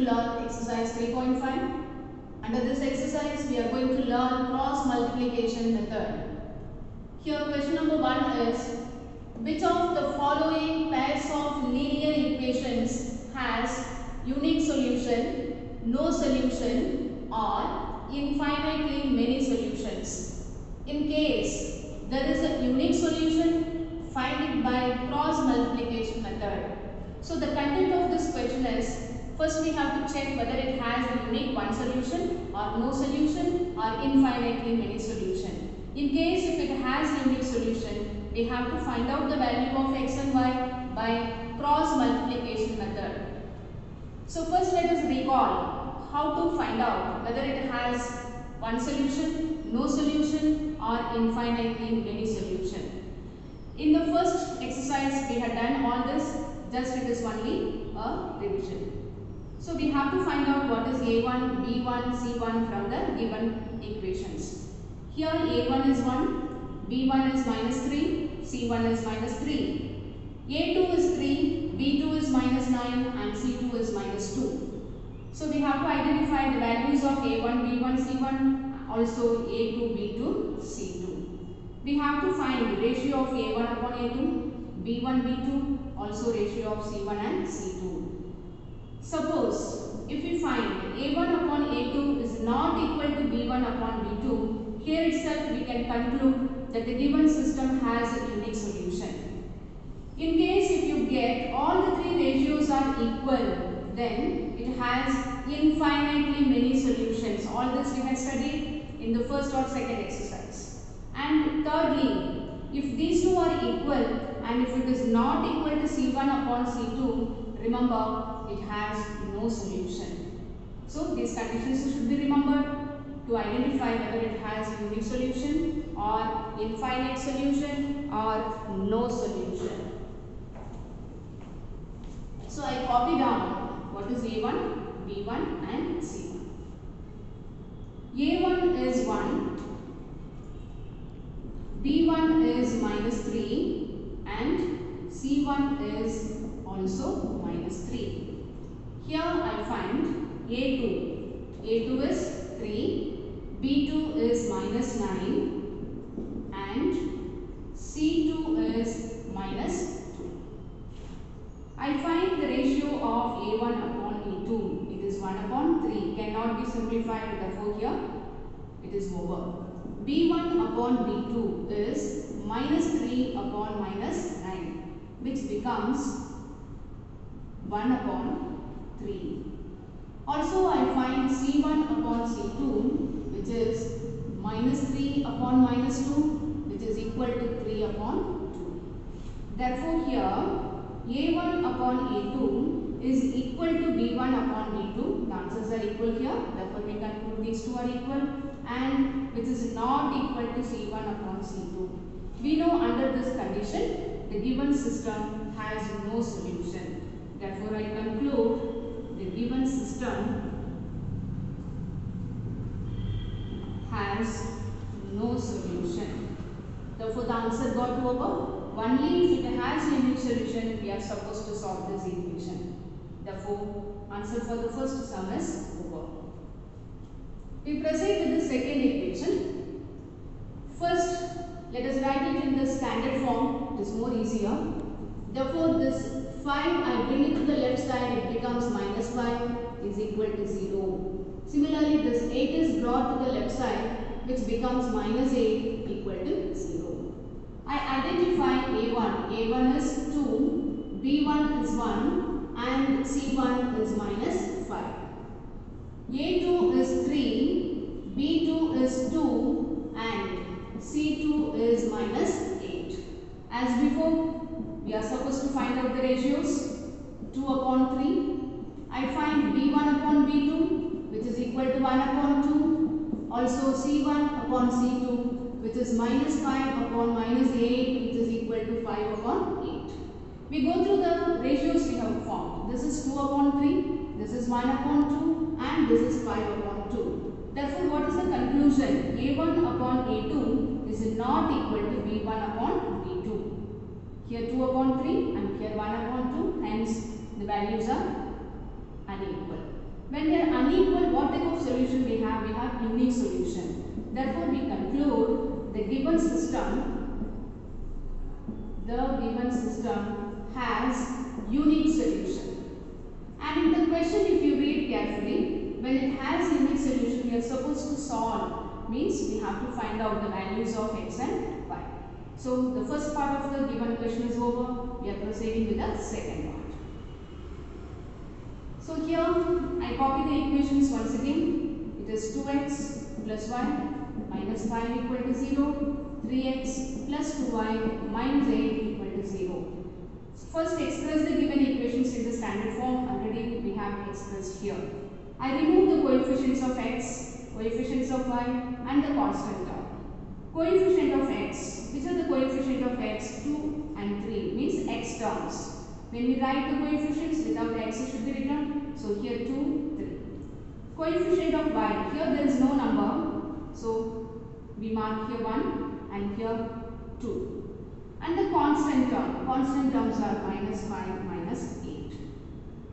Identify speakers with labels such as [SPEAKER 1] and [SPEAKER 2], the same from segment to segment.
[SPEAKER 1] learn exercise 3.5. Under this exercise, we are going to learn cross multiplication method. Here question number 1 is, which of the following pairs of linear equations has unique solution, no solution or infinitely many solutions? In case there is a unique solution, find it by cross multiplication method. So the content of this question is, first we have to check whether it has a unique one solution or no solution or infinitely many solution. In case if it has unique solution, we have to find out the value of x and y by cross multiplication method. So first let us recall how to find out whether it has one solution, no solution or infinitely many solution. In the first exercise we had done all this, just it is only a revision. So we have to find out what is a1, b1, c1 from the given equations. Here a1 is 1, b1 is minus 3, c1 is minus 3. a2 is 3, b2 is minus 9 and c2 is minus 2. So we have to identify the values of a1, b1, c1, also a2, b2, c2. We have to find the ratio of a1 upon a2, b1, b2, also ratio of c1 and c2. Suppose if we find a1 upon a2 is not equal to b1 upon b2, here itself we can conclude that the given system has a unique solution. In case if you get all the three ratios are equal, then it has infinitely many solutions. All this we had studied in the first or second exercise. And thirdly, if these two are equal and if it is not equal to c1 upon c2, remember it has no solution. So these conditions should be remembered to identify whether it has unique solution or infinite solution or no solution. So I copy down what is a1, b1 and c1. a1 is 1, b1 is minus 3 and c1 is also minus 3. Here I find a2. a2 is 3, b2 is minus 9 and c2 is minus 2. I find the ratio of a1 upon a2. It is 1 upon 3. Cannot be simplified, therefore here it is over. b1 upon b2 is minus 3 upon minus 9, which becomes 1 upon 3. Also I find c1 upon c2, which is minus 3 upon minus 2, which is equal to 3 upon 2. Therefore here a1 upon a2 is equal to b1 upon b2. The answers are equal here. Therefore we conclude these two are equal, and which is not equal to c1 upon c2. We know under this condition the given system has no solution. Therefore I conclude the given system has no solution. Therefore the answer got over. Only if it has unique solution we are supposed to solve this equation. Therefore answer for the first sum is over. We proceed with the second equation. First let us write it in the standard form. It is more easier. Therefore this 5 I bring it to the left side, it becomes minus 5 is equal to 0. Similarly this 8 is brought to the left side, which becomes minus 8 equal to 0. I identify a1. a1 is 2, b1 is 1 and c1 is minus 5. a2 is 3, b2 is 2 and c2 is minus 8. As before, we are supposed to find out the ratios. 2 upon 3. I find b1 upon b2, which is equal to 1 upon 2. Also c1 upon c2, which is minus 5 upon minus 8, which is equal to 5 upon 8. We go through the ratios we have formed. This is 2 upon 3, this is 1 upon 2 and this is 5 upon 2. Therefore what is the conclusion? a1 upon a2 is not equal to b1 upon b2. Here 2 upon 3 and here 1 upon 2, hence the values are unequal. When they are unequal, what type of solution we have? We have unique solution. Therefore, we conclude the given system has unique solution. And in the question, if you read carefully, when it has unique solution, we are supposed to solve. Means we have to find out the values of x and y. So the first part of the given question is over. We are proceeding with the second part. So here I copy the equations once again. It is 2x plus y minus 5 equal to 0, 3x plus 2y minus 8 equal to 0. First express the given equations in the standard form. Already we have expressed here. I remove the coefficients of x, coefficients of y and the constant term. Coefficient of x, which are the coefficient of x? 2 and 3 means x terms. When we write the coefficients, without x it should be written. So here 2, 3. Coefficient of y, here there is no number. So we mark here 1 and here 2. And the constant terms are minus 5, minus 8.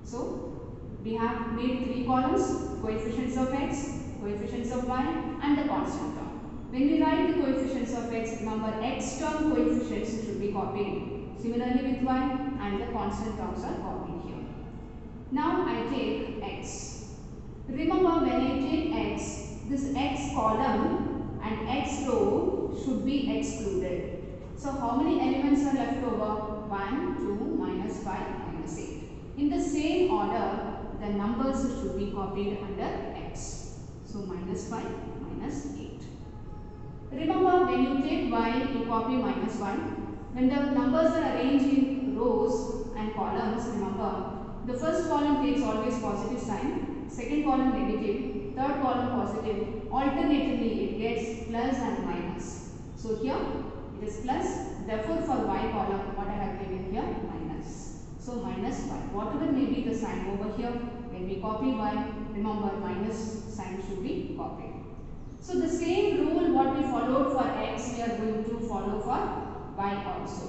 [SPEAKER 1] So we have made 3 columns, coefficients of x, coefficients of y and the constant term. When we write the coefficients of x, remember x term coefficients should be copied. Similarly with y and the constant terms are copied here. Now I take x. Remember when I take x, this x column and x row should be excluded. So how many elements are left over? 1, 2, minus 5, minus 8. In the same order, the numbers should be copied under x. So minus 5, minus 8. Remember when you take y, you copy minus 1. When the numbers are arranged in rows and columns, remember the first column takes always positive sign, second column negative, third column positive. Alternatively it gets plus and minus. So here it is plus, therefore for y column what I have given here? Minus. So minus 5. Whatever may be the sign over here, when we copy y, remember minus sign should be copied. So the same rule what we followed for x, we are going to follow for y also.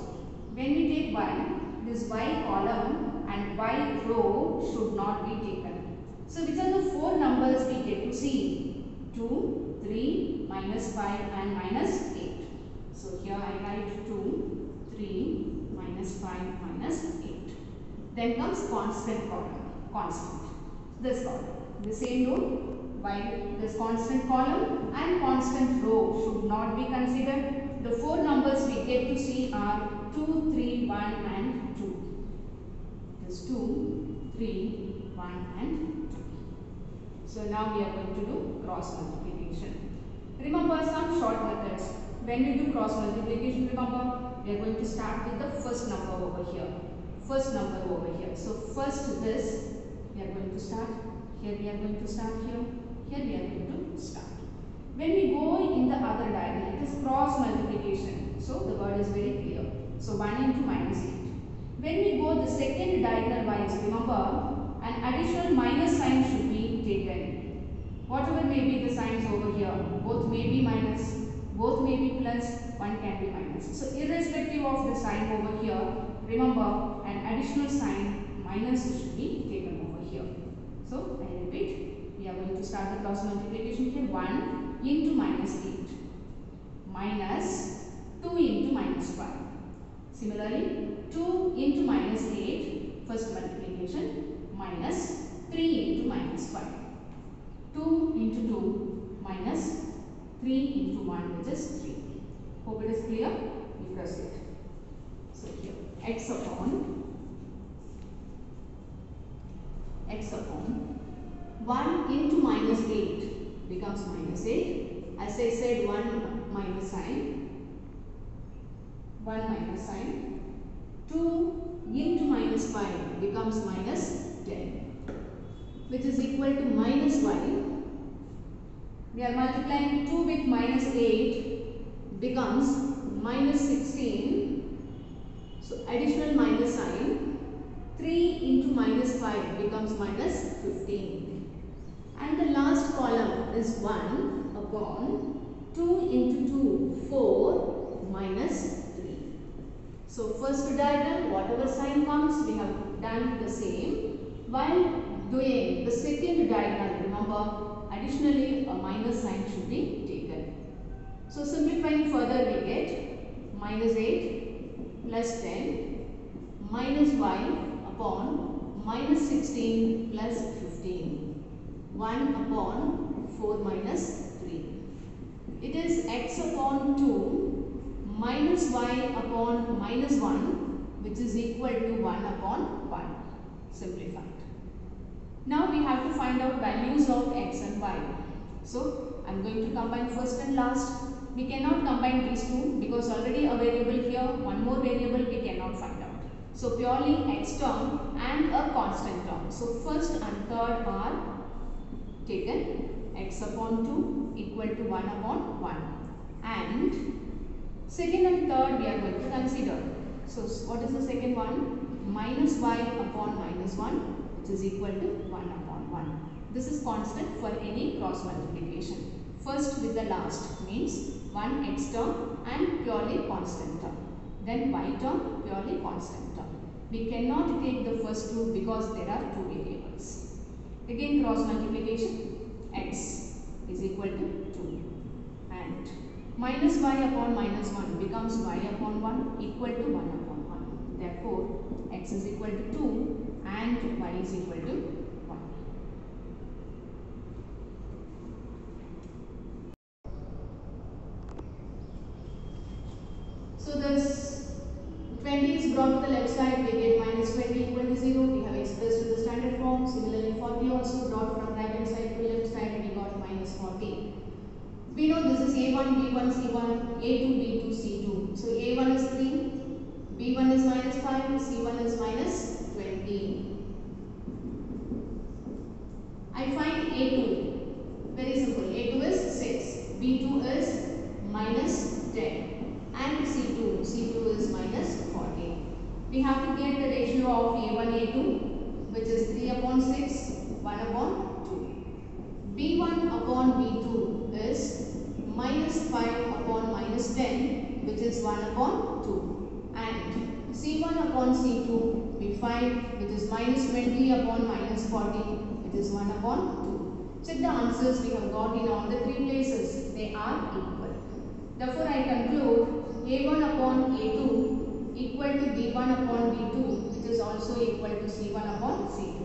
[SPEAKER 1] When we take y, this y column and y row should not be taken. So which are the 4 numbers we get to see? 2, 3, minus 5 and minus 8. So here I write 2, 3, minus 5, minus 8. Then comes constant column, constant. This column. The same rule. By this constant column and constant row should not be considered. The 4 numbers we get to see are 2, 3, 1 and 2. This 2, 3, 1 and 2. So now we are going to do cross multiplication. Remember some short methods. When we do cross multiplication, remember we are going to start with the first number over here. First number over here. So first this we are going to start. Here we are going to start here. Here we are going to start. When we go in the other diagonal, it is cross multiplication. So the word is very clear. So 1 into minus 8. When we go the second diagonal wise, remember an additional minus sign should be taken. Whatever may be the signs over here, both may be minus, both may be plus, one can be minus. So irrespective of the sign over here, remember an additional sign minus should be taken over here. So I repeat. We are going to start the cross multiplication here. 1 into minus 8 minus 2 into minus 5. Similarly, 2 into minus 8, first multiplication, minus 3 into minus 5. 2 into 2 minus 3 into 1, which is 3. Hope it is clear. We proceed. So here x upon 1 into minus 8 becomes minus 8. As I said, 1 minus sign. 2 into minus 5 becomes minus 10, which is equal to minus y. We are multiplying 2 with minus 8 becomes minus 16. So additional minus sign. 3 into minus 5 becomes minus 15. And the last column is 1 upon 2 into 2, 4 minus 3. So first diagonal, whatever sign comes, we have done the same. While doing the second diagonal, remember additionally a minus sign should be taken. So simplifying further we get minus 8 plus 10 minus y upon minus 16 plus 15. 1 upon 4 minus 3. It is x upon 2 minus y upon minus 1, which is equal to 1 upon 1. Simplified. Now we have to find out values of x and y. So I am going to combine first and last. We cannot combine these two because already a variable here, one more variable we cannot find out. So purely x term and a constant term. So first and third are taken, x upon 2 equal to 1 upon 1, and second and third we are going to consider. So what is the second one? Minus y upon minus 1, which is equal to 1 upon 1. This is constant for any cross multiplication. First with the last means one x term and purely constant term. Then y term, purely constant term. We cannot take the first two because there are two variables. Again cross multiplication, x is equal to 2 and minus y upon minus 1 becomes y upon 1 equal to 1 upon 1. Therefore, x is equal to 2 and y is equal to 1. So this 20 is brought to the left side, we get minus 20 equal to 0. We have expressed in the standard form. Similarly 40 also brought from right hand side to left side, we got minus 40. We know this is a1, b1, c1, a2, b2, c2. So a1 is 3, b1 is minus 5, c1 is minus 20. I find a2. Very simple. a2 is 6, b2 is minus 10. And C2 is minus 40. We have to get the ratio of A1, A2, which is 3 upon 6, 1 upon 2. B1 upon B2 is minus 5 upon minus 10, which is 1 upon 2. And C1 upon C2 we find, which is minus 20 upon minus 40, which is 1 upon 2. Check the answers we have got in all the three places. They are equal. Therefore, I conclude a1 upon a2 equal to b1 upon b2, which is also equal to c1 upon c2.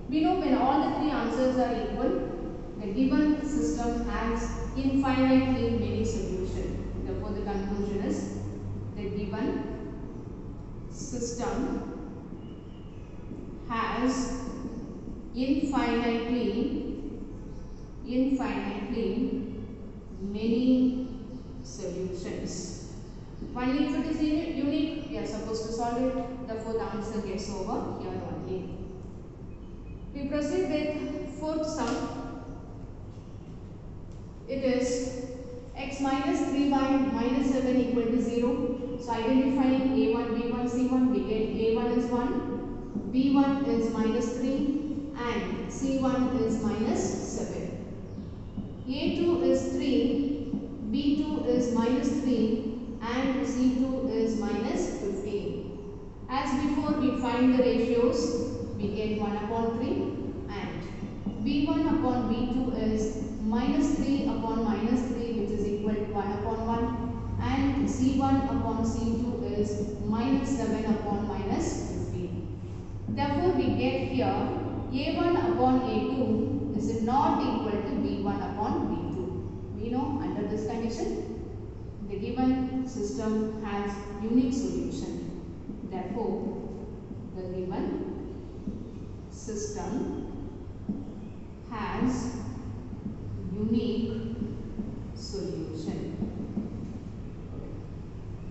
[SPEAKER 1] We know when all the three answers are equal, the given system has infinitely many solutions. Therefore, the conclusion is the given system has infinitely many solutions. Only if it is unique, we are supposed to solve it. Therefore, the answer gets over here only. We proceed with fourth sum. It is x minus 3y minus 7 equal to 0. So, identifying a1, b1, c1, we get a1 is 1, b1 is minus 3 and c1 is minus 7. a2 is 3, b2 is minus 3 and C2 is minus 15. As before, we find the ratios. We get 1 upon 3 and B1 upon B2 is minus 3 upon minus 3, which is equal to 1 upon 1, and C1 upon C2 is minus 7 upon minus 15. Therefore, we get here A1 upon A2 is not equal to B1 upon B2. We know under this condition, the given system has unique solution. Therefore, the given system has unique solution.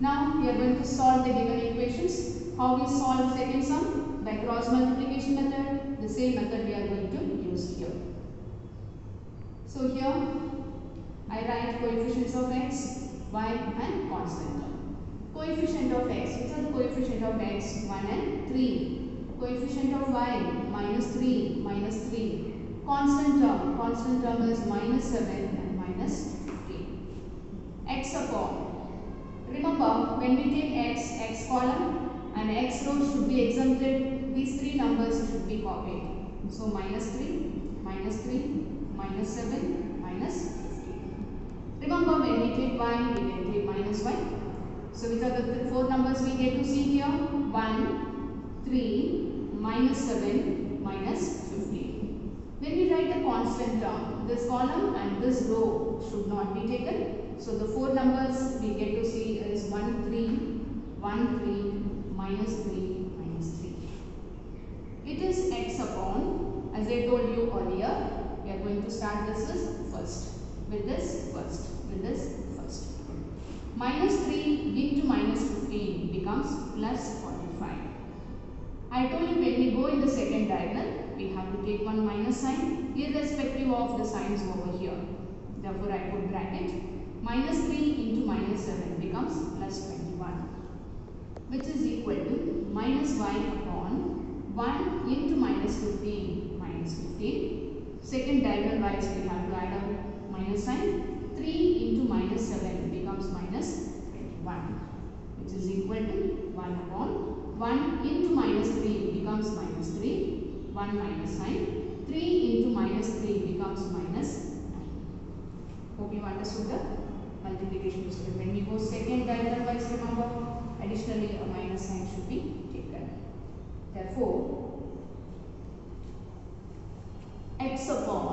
[SPEAKER 1] Now, we are going to solve the given equations. How we solve second sum? By cross multiplication method. The same method we are going to use here. So, here I write coefficients of x, y and constant term. Coefficient of x, which are the coefficient of x? 1 and 3. Coefficient of y, minus 3, minus 3. Constant term is minus 7 and minus 15. X upon. Remember, when we take x column and x row should be exempted, these three numbers should be copied. So minus 3, minus 3, minus 7, minus 15. Remember, when we take y, we can take minus y. So which are the four numbers we get to see here? 1, 3, minus 7, minus 15. When we write the constant term, this column and this row should not be taken. So the four numbers we get to see is 1, 3, 1, 3, minus 3, minus 3. It is x upon, as I told you earlier, we are going to start this is first. With this first. With this first. Minus 3 into minus 15 becomes plus 45. I told you when we go in the second diagonal, we have to take one minus sign irrespective of the signs over here. Therefore, I put bracket. Minus 3 into minus 7 becomes plus 21, which is equal to minus y upon 1 into minus 15 minus 15. Second diagonal wise, we have to add a minus sign. 3 into minus 7 becomes minus 21, which is equal to 1 upon 1 into minus 3 becomes minus 3, 1 minus sign. 3 into minus 3 becomes minus 9. Hope you understood the multiplication procedure. When we go second diagonal wise, remember, additionally a minus sign should be taken. Therefore, x upon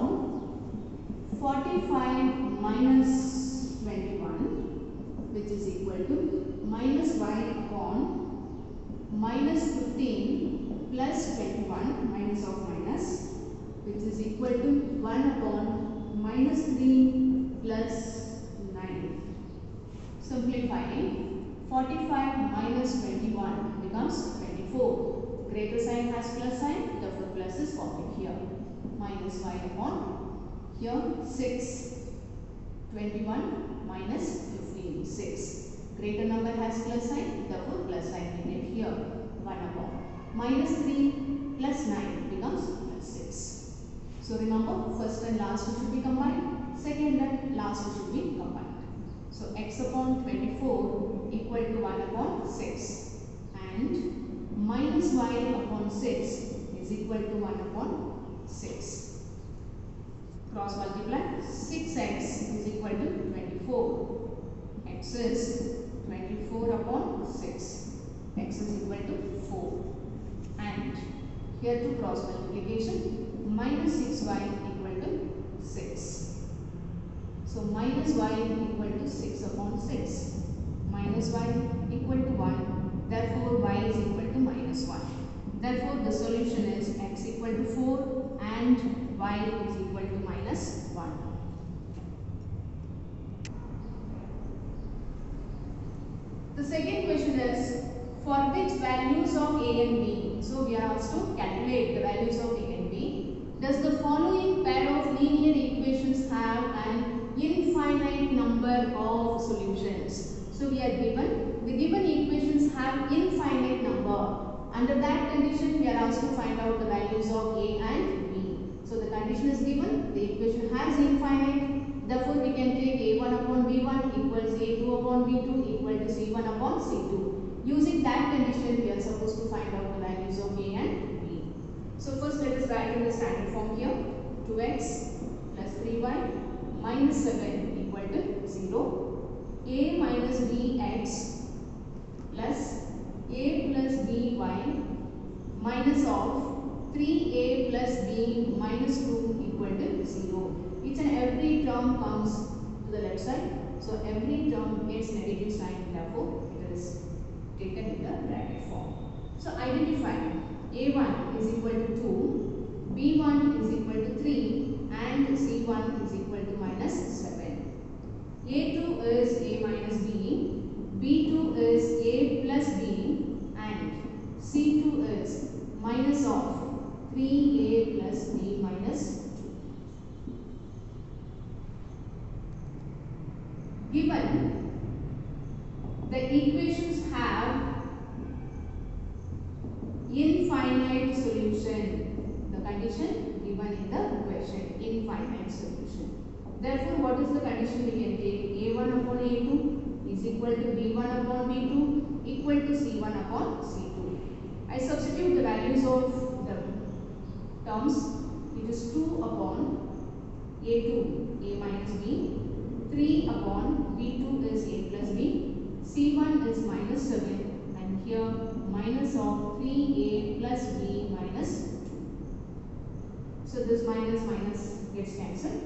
[SPEAKER 1] 45 minus 21, which is equal to minus y upon minus 15 plus 21 minus of minus, which is equal to 1 upon minus 3 plus 9. Simplifying, 45 minus 21 becomes 24. Greater sign has plus sign, therefore plus is copied here. Minus y upon here 6, 21 minus 15, 6. Greater number has plus sign, therefore plus sign we get here. 1 upon minus 3 plus 9 becomes plus 6. So remember, first and last should be combined, second and last should be combined. So x upon 24 equal to 1 upon 6 and minus y upon 6 is equal to 1 upon 6. Cross multiply, 6x is equal to 24. X is 24 upon 6. X is equal to 4. And here to cross multiplication, minus 6y equal to 6. So minus y equal to 6 upon 6. Minus y equal to 1. Therefore, y is equal to minus 1. Therefore, the solution is x equal to 4 and y is equal to minus 1. The second question is, for which values of a and b? So we are asked to calculate the values of a and b. Does the following pair of linear equations have an infinite number of solutions? So we are given, the given equations have infinite number. Under that condition, we are asked to find out the values of a and b. So the condition is given, the equation has infinite, therefore we can take a1 upon b1 equals a2 upon b2 equal to c1 upon c2. Using that condition, we are supposed to find out the values of a and b. So first let us write in the standard form here, 2x plus 3y minus 7 equal to 0, a minus bx plus a plus by minus of 3a plus b minus 2 equal to 0. Each and every term comes to the left side. So every term gets negative sign, therefore it is taken in the bracket form. So identify a1 is equal to 2, b1 is equal to 3 and c1 is equal to minus 7. a2 is a minus b, b2 is a plus b and c2 is minus of 3a plus b minus 2. Given the equations have infinite solution, the condition given in the question, infinite solution. Therefore, what is the condition we can take? a1 upon a2 is equal to b1 upon b2 equal to c1 upon c2. I substitute the values of the becomes, it is 2 upon A2, A minus B, 3 upon B2 is A plus B, C1 is minus 7, and here minus of 3A plus B minus 2. So this minus gets cancelled.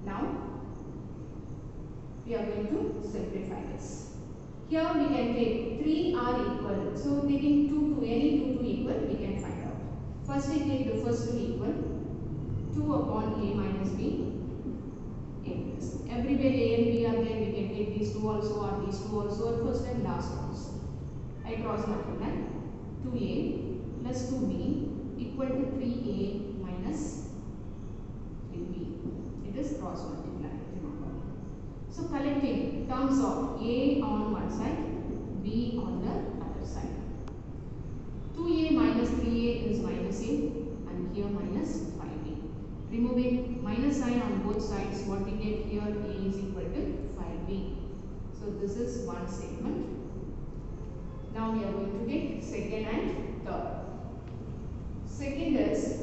[SPEAKER 1] Now we are going to simplify this. Here we can take 3 are equal. So taking 2 to any 2 to equal, we can find out. First we take the first two equal. 2 upon A minus B, A plus. Everywhere A and B are there, we can take these two also or these two also, or first and last ones. I cross multiply. 2A plus 2B equal to 3A minus 3B. It is cross multiply, remember. So collecting terms of A on one side, B on the other side. 2A minus 3A is minus A, and here minus 5A. Removing minus sign on both sides, what we get here, A is equal to 5B. So this is one statement. Now we are going to take second and third. Second is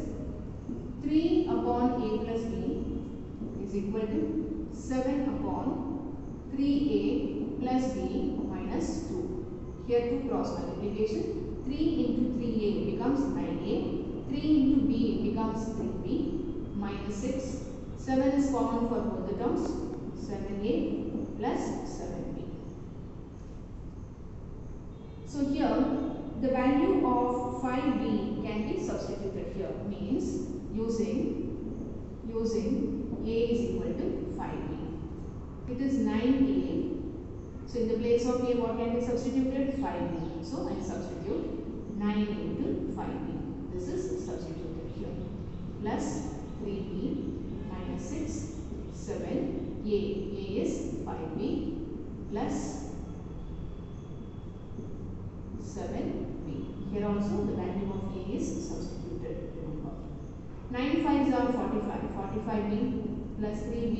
[SPEAKER 1] 3 upon A plus B is equal to 7 upon 3A plus B minus 2. Here 2 cross multiplication. 3 into 3A becomes 9A. 3 into B becomes 3B. Minus 6. 7 is common for both the terms. 7A plus 7B. So here the value of 5B can be substituted here. Means using A is equal to 5B. It is 9A. So in the place of A, what can be substituted? 5B. So I substitute 9 into 5B. This is substituted here. Plus 3B minus 6, 7, A is 5B plus 7B. Here also the value of A is substituted, remember. 9 5s are 45, 45B plus 3B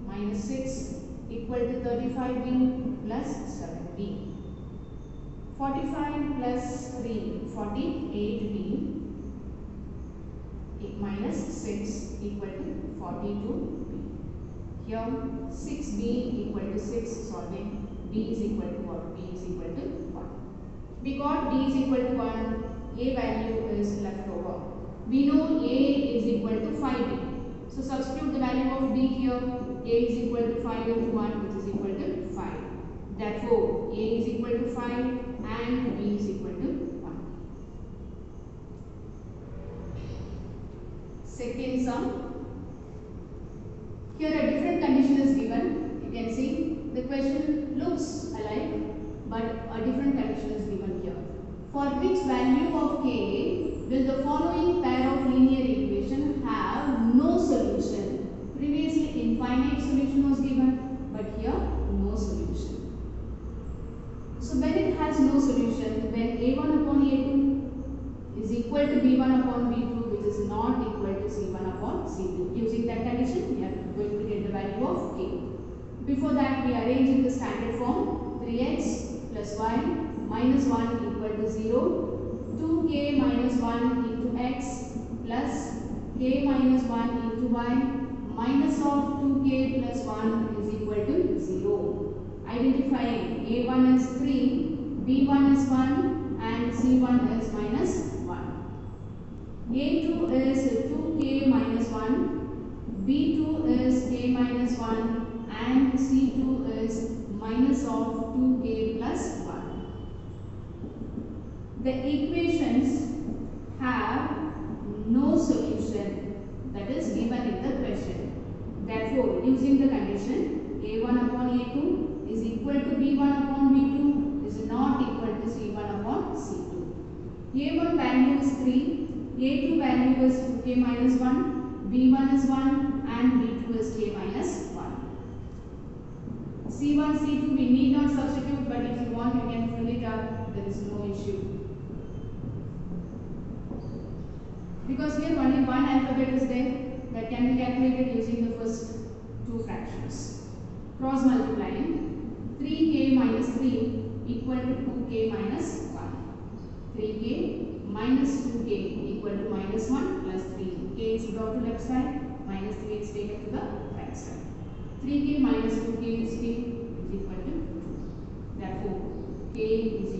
[SPEAKER 1] minus 6 equal to 35B plus 7B. 45 plus 3, 48B minus 6 equal to 42B. Here 6B equal to 6, solving B is equal to what? B is equal to 1. We got B is equal to 1, A value is left over. We know A is equal to 5B. So substitute the value of B here. A is equal to 5 into 1, which is equal to 5. Therefore, A is equal to 5 and B is equal to 1. Second sum. Here a different condition is given. You can see the question looks alike, but a different condition is given here. For which value of K will the following pair of linear equation have no solution? Previously infinite solution was given, but here no solution. So when it has no solution, when A1 upon A2 is equal to B1 upon B2, which is not equal to C1 upon C2. Using that condition, we are going to get the value of K. Before that, we arrange in the standard form. 3x plus y minus 1 equal to 0. 2k minus 1 into x plus k minus 1 into y minus of 2k plus 1 is equal to 0. Identifying A1 is 3, B1 is 1 and C1 is minus 1. A2 is 2k minus 1, B2 is k minus 1 and C2 is minus of 2k plus 1. The equations have no solution, that is given in the question. Therefore, using the condition A1 upon A2 is equal to B1 upon B2 is not equal to C1 upon C2. A1 value is 3, A2 value is 2k minus 1, B1 is 1 and B2 is k minus 1. C1, C2 we need not substitute, but if you want you can fill it up, there is no issue. Because here only one alphabet is there that can be calculated using the first two fractions. Cross multiplying 3k minus 3 equal to 2k minus 1. 3k minus 2k equal to minus 1 plus 3k. brought to left side, minus 3 is taken to the right side. 3k minus 2k is k is equal to 2. Therefore, k is